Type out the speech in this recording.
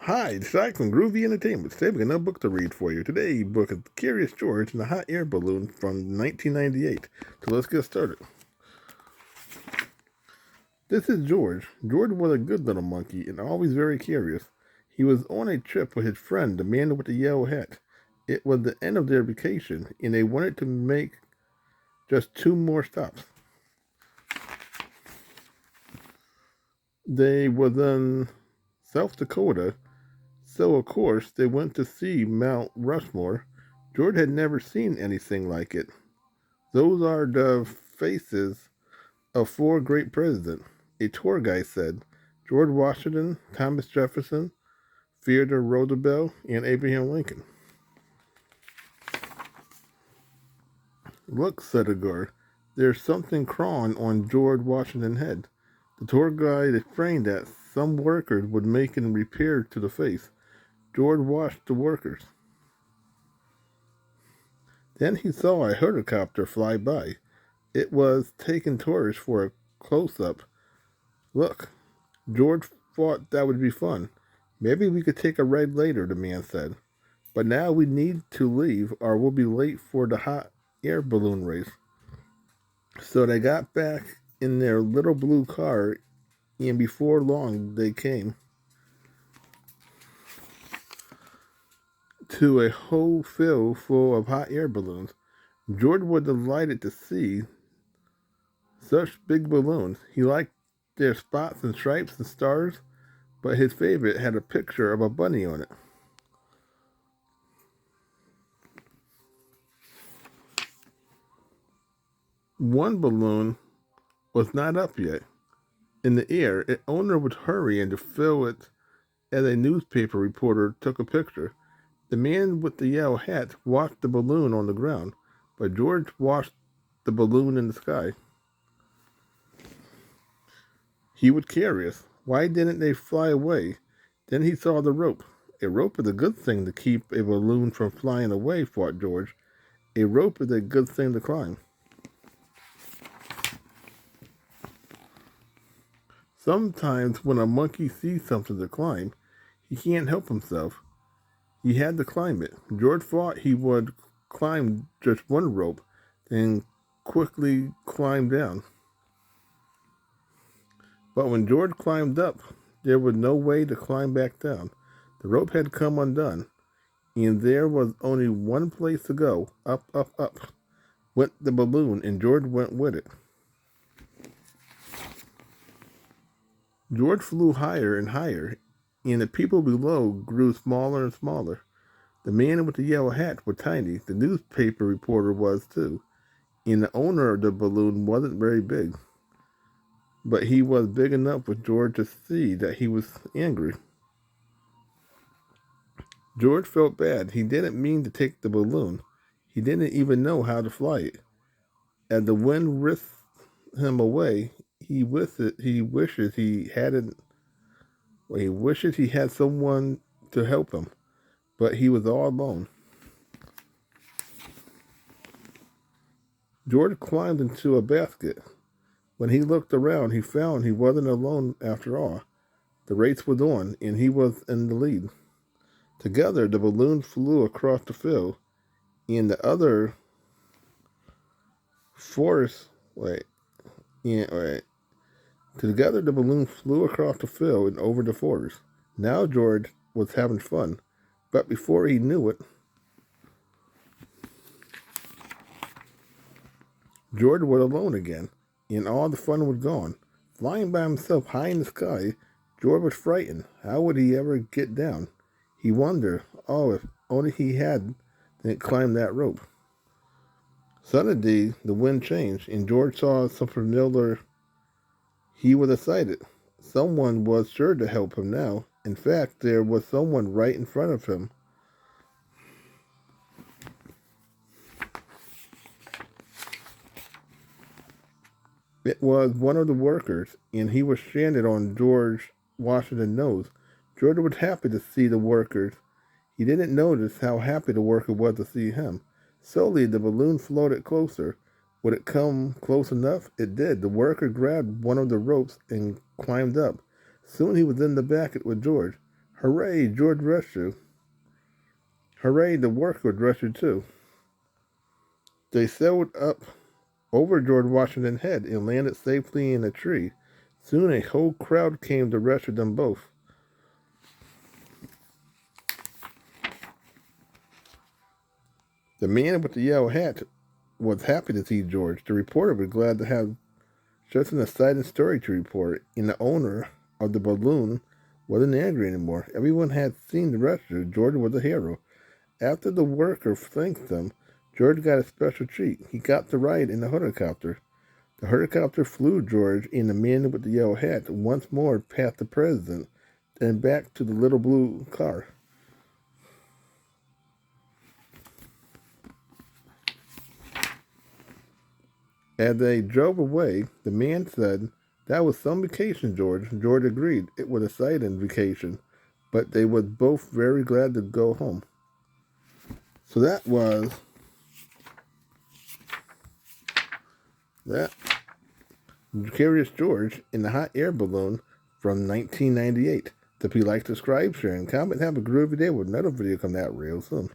Hi, it's Shaq from Groovy Entertainment. Today we got another book to read for you. Today's book is Curious George and the Hot Air Balloon from 1998. So let's get started. This is George. George was a good little monkey and always very curious. He was on a trip with his friend, the man with the yellow hat. It was the end of their vacation, and they wanted to make just two more stops. They were in South Dakota. So, of course, they went to see Mount Rushmore. George had never seen anything like it. Those are the faces of four great presidents, a tour guide said. George Washington, Thomas Jefferson, Theodore Roosevelt, and Abraham Lincoln. Look, said Agur, there's something crawling on George Washington's head. The tour guide explained that some workers would make a repair to the face. George watched the workers. Then he saw a helicopter fly by. It was taking tourists for a close-up. Look, George thought that would be fun. Maybe we could take a ride later, the man said. But now we need to leave or we'll be late for the hot air balloon race. So they got back in their little blue car, and before long they came to a whole field full of hot air balloons. George was delighted to see such big balloons. He liked their spots and stripes and stars, but his favorite had a picture of a bunny on it. One balloon was not up yet. In the air, its owner was hurrying to fill it as a newspaper reporter took a picture. The man with the yellow hat watched the balloon on the ground, but George watched the balloon in the sky. He was curious. Why didn't they fly away? Then he saw the rope. A rope is a good thing to keep a balloon from flying away, thought George. A rope is a good thing to climb. Sometimes when a monkey sees something to climb, he can't help himself. He had to climb it. George thought he would climb just one rope, then quickly climb down. But when George climbed up, there was no way to climb back down. The rope had come undone, and there was only one place to go, up, up, up. Went the balloon, and George went with it. George flew higher and higher, and the people below grew smaller and smaller. The man with the yellow hat was tiny. The newspaper reporter was too. And the owner of the balloon wasn't very big. But he was big enough for George to see that he was angry. George felt bad. He didn't mean to take the balloon. He didn't even know how to fly it. As the wind whisked him away, he wishes he had someone to help him, but he was all alone. George climbed into a basket. When he looked around, he found he wasn't alone after all. The race was on, and he was in the lead. Together, the balloon flew across the field, and the other forest. Wait, yeah, wait. Together, the balloon flew across the field and over the forest. Now George was having fun, but before he knew it, George was alone again, and all the fun was gone. Flying by himself high in the sky, George was frightened. How would he ever get down? He wondered, oh, if only he had then climbed that rope. Suddenly, the wind changed, and George saw something familiar. He was excited. Someone was sure to help him now. In fact, there was someone right in front of him. It was one of the workers, and he was stranded on George Washington's nose. George was happy to see the workers. He didn't notice how happy the worker was to see him. Slowly, the balloon floated closer. Would it come close enough? It did. The worker grabbed one of the ropes and climbed up. Soon he was in the basket with George. Hooray, George rescued. Hooray, the worker was rescued too. They sailed up over George Washington's head and landed safely in a tree. Soon a whole crowd came to rescue them both. The man with the yellow hat was happy to see George. The reporter was glad to have just an exciting story to report, and the owner of the balloon wasn't angry anymore. Everyone had seen the rescue. George was a hero. After the worker thanked them, George got a special treat. He got to ride in the helicopter. The helicopter flew George and the man with the yellow hat once more past the president, then back to the little blue car. As they drove away, the man said, "That was some vacation, George." George agreed. It was a exciting vacation, but they were both very glad to go home. So that was that. Curious George in the hot air balloon from 1998. If you like, subscribe, share, and comment. Have a groovy day with another video coming out real soon.